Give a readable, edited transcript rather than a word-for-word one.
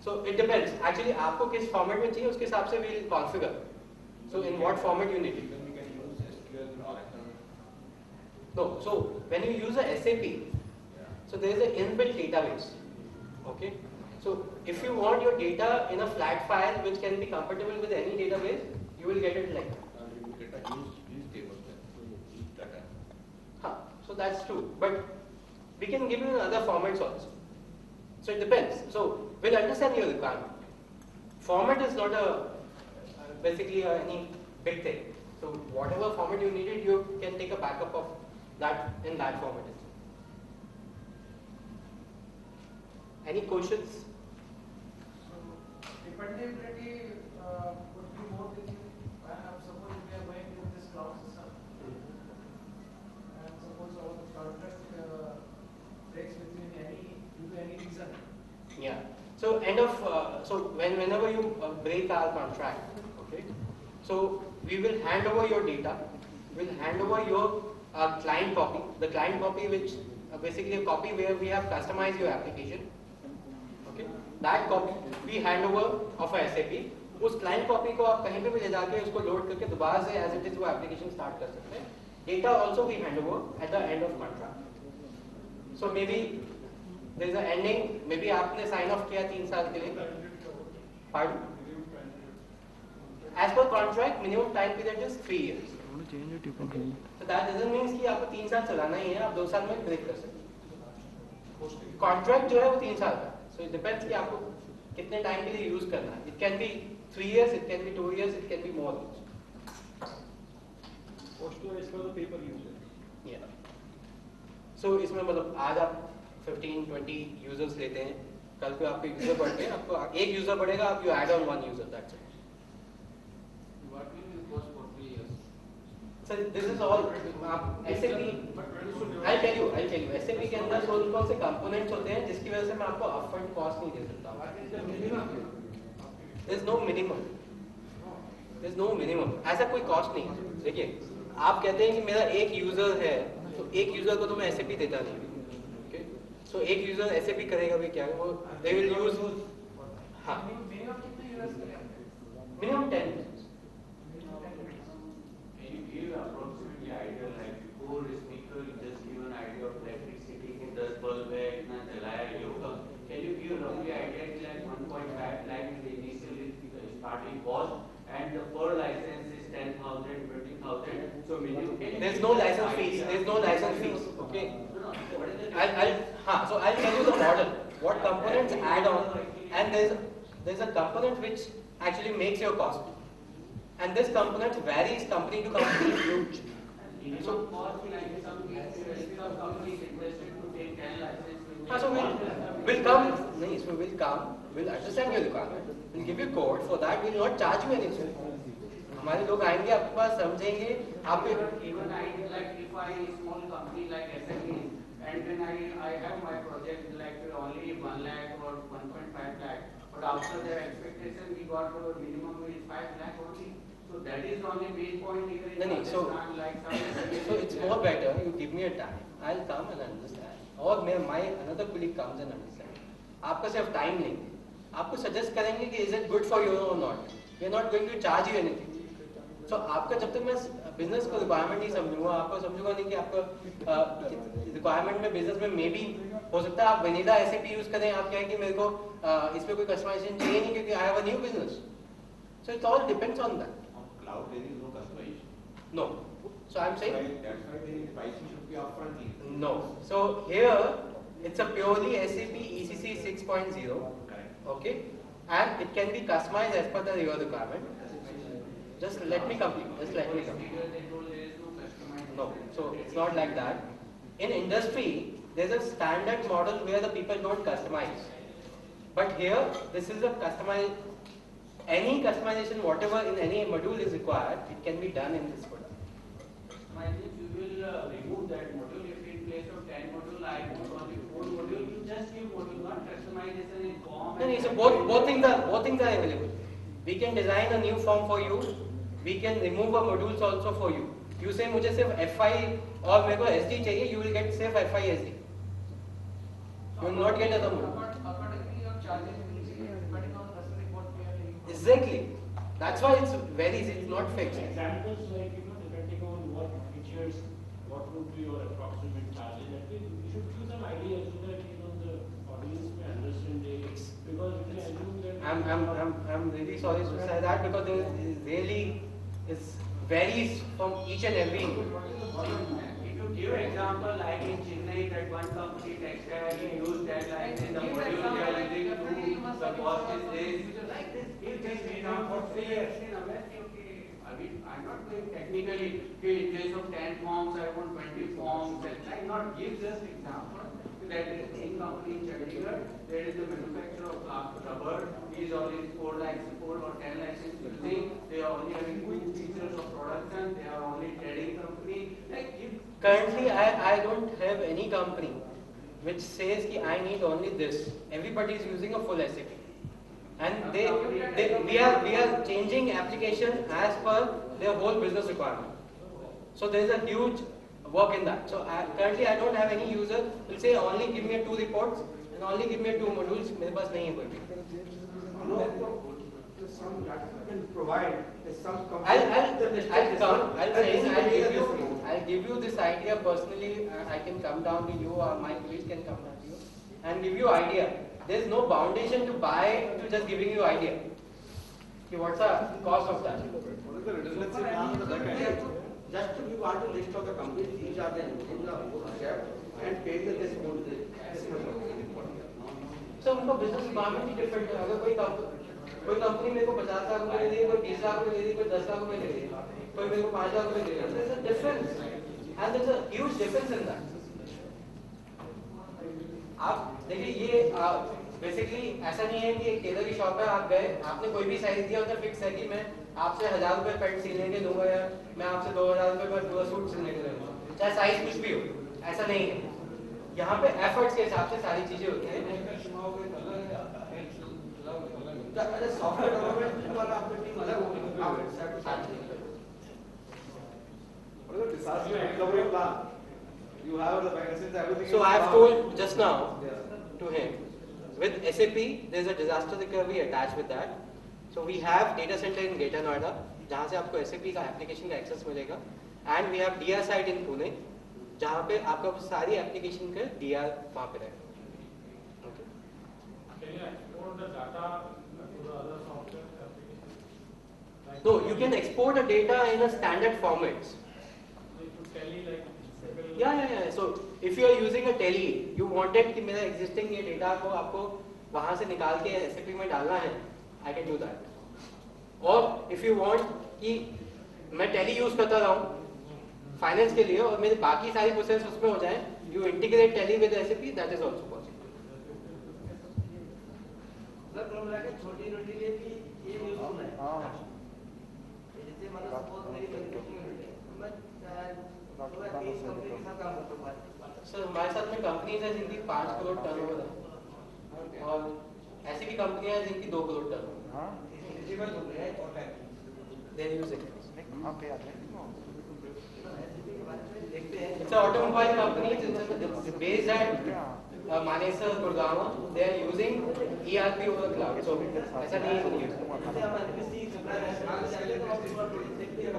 So it depends. Actually, आपको किस format में चाहिए उसके हिसाब से we'll configure. So in what format you need it? Then we can use SQL or Oracle. No. So when you use a SAP, so there is an inbuilt database. Okay. So if you want your data in a flat file which can be compatible with any database, you will get it like that. You will get a use table then. Use data. So that's true. But we can give you in other formats also. So it depends. So we'll understand your requirement. Format is not basically any big thing. So whatever format you needed, you can take a backup of that in that format. Any questions? So dependability would be more with you. Suppose we are going with this cloud system, and suppose our contract breaks due to any reason. Yeah. So whenever you break our contract, okay. So we will hand over your data. We'll hand over your client copy. The client copy, which basically a copy where we have customized your application. Okay. That copy we hand over of a SAP. उस client copy को आप कहीं पे भी ले जाके उसको load करके दोबारा से as it is वो application start कर सकते हैं. Data also we hand over at the end of contract. So maybe there is an ending. Maybe आपने sign off किया 3 साल के लिए. Pardon? As per contract, minimum time period is 3 years. So that doesn't mean कि आपको 3 साल चलाना ही है. आप 2 साल में break कर सकते हैं. Contract जो है वो 3 साल का. So it depends कि आपको कितने टाइम के लिए यूज करना है. It can be 3 years, it can be 2 years, it can be more years. Postgres is for the paper user. Yeah. So इसमें मतलब आज आप 15-20 users लेते हैं. कल को आपके यूजर बढ़ते हैं. आपको एक यूजर बढ़ेगा, आप you add on 1 user. That's it. What will be the cost for 3 years? So this is all आप SAP. I'll tell you. SAP के अंदर कौन से components होते हैं जिसकी वजह से मैं आपको upfront cost नहीं दे सकता. There's no minimum. There's no minimum. ऐसा कोई cost नहीं है. देखिए, आप कहते हैं कि मेरा एक user है, तो एक user को तो मैं SAP देता नहीं. Okay? So एक user SAP करेगा भी क्या? वो they will use. हाँ. Minimum 10. Can you give approximately idea like before speaker just give an idea of electricity कि 10 bulb है इतना जलाया ये होगा. Can you give roughly idea कि like 1.5 lakh is the initial starting cost and the per license is 10,000, 20,000. So minimum. There's no license fees. There's no license fees. Okay. No. What is the? So I'll tell you the model. What components add on, and there's a component which actually makes your cost, and this component varies company to company. Huge. So cost like some companies interested to take 10 license. So we'll come. No, so we'll come. We'll understand your requirement. We'll give you code. For that, we'll not charge you anything. हमारे लोग आएंगे आपके पास समझेंगे आप even I like if I small company like SME and then I have my project like only 1 lakh or 1.5 lakh, but after their expectation we got our minimum is 5 lakh only. So that is only main point here. No, so it's more better you give me a time. I'll come and understand. और my another colleague comes and understand. आपका सिर्फ time लेंगे. आपको suggest करेंगे कि is it good for you or not. We are not going to charge you anything. So आपका जब तक मैं बिजनेस को रिक्वायरमेंट नहीं समझूंगा, आपको समझूंगा नहीं कि आपका रिक्वायरमेंट में बिजनेस में मे बी हो सकता है आप वनीला SAP यूज करें. आप कहें कि मेरे को इसमें कोई कस्टमाइजेशन चाहिए नहीं क्योंकि I have a new business. So it all depends on that. Cloud there is no customization. No. So I'm saying That's why the pricing should be upfront. no. So here it's a purely SAP ECC 6.0. Correct. Okay, and it can be customized as per your requirement. Just let me complete. No, so it's not like that. In industry, there's a standard model where the people don't customize. But here, this is a customized. Any customization, whatever in any module is required, it can be done in this product. My means you will remove that module if in place of 10 module I want only 4 module. You just give module, not customization in form. No, so both things are available. We can design a new form for you. We can remove a modules also for you. You say मुझे सिर्फ FI और मेरे को SD चाहिए, you will get सिर्फ FI SD. You will not get other module. Accordingly, your charges will be Exactly. That's why it's very easy. It's not fixed. Examples like, depending on what features, what would be your approximate charges, that way you should give some idea so that, the audience may understand it. Because if you assume that. I'm really sorry to say that because there is really is varies from each and every. If you give example like in Chennai, that one company textile, you use that like in the module they are using to, the cost is this. Like this, give this example, say, okay, I'm not going technically, okay, in case of 10 forms, I want 20 forms, and like not give just example. That is in company in Chandigarh, there is a manufacturer of rubber, he is only 4 or 10 license using, they are only having 2 features of production, they are only trading company. Like if Currently, I don't have any company which says that I need only this. Everybody is using a full SAP, and we are changing application as per their whole business requirement. So there is a huge work in that. So currently I don't have any user who will say only give me 2 reports and only give me 2 modules. मेरे पास नहीं है कोई भी. Some that you can provide is some I'll give you this idea personally. I can come down to you or my colleagues can come down to you and give you idea. There's no foundation to buy to just giving you idea. Okay, what's the cost of that? What is the redundancy plan on the back end? Just to give out a list of the companies, these are the in the share and pay the this much So उनका business requirement ही different है. अगर कोई company मेरे को 50 लाख रुपए दे रही है, कोई 20 लाख रुपए दे रही है, कोई 10 लाख रुपए दे रही है, कोई मेरे को 5 लाख रुपए दे रही है. There's a difference, and there's a huge difference in that. आप देखिए ये बेसिकली ऐसा नहीं है कि एक टेलर की शॉप है, आप गए, आपने कोई भी साइज दिया, उधर फिक्स है कि मैं आपसे 1000 रुपए पैंट सिलने के दूंगा या मैं आपसे 2000 रुपए पर पूरा सूट सिलने के दूंगा, चाहे साइज कुछ भी हो. ऐसा नहीं है. यहाँ पे एफर्ट्स के हिसाब से सारी चीजें होती हैं. सॉफ्टवेयर डेवलपमेंट वाला आपकी टीम अलग होगी. What is the disaster recovery plan? You have the vacancies, everything. So I have told just now to him, with SAP there is a disaster recovery attached with that. So we have data center in Greater Noida, जहाँ से आपको SAP का application का access मिलेगा, and we have DR site in Pune, जहाँ पे आपका सारी एप्लीकेशन का DR वहाँ पे रहेगा. Okay. Can you export the data to the other software applications? No, you can export the data in a standard formats. Yeah. So if you are using a tele, you wanted कि मेरा existing ये data को आपको वहाँ से निकाल के SAP में डालना है, I can do that. और if you want कि मैं tele use करता रहूँ finance के लिए और मेरे बाकी सारी process उसमें हो जाए, you integrate tele with SAP, that is also possible. Sir problem है कि छोटी रोटी लिए भी ये यूजफुल है. जैसे मतलब सपोज मेरी मैन्युफैक्चरिंग है, मैं तो 20 कंपनी के साथ काम करता हूँ. सर हमारे साथ में कंपनीज है जिनकी 5 करोड़ टर्नओवर है और ऐसी भी कंपनियां हैं जिनकी 2 करोड़ टर्नओवर. हाँ एलिजिबल हो गए और They use it. कहां पे आते हैं? It's an automobile company. It's based at Manesar, Gurgaon. They are using ERP over the cloud. So ऐसा नहीं है कि जैसे हमारे किसी सप्लायर है, तो आप देखते हैं.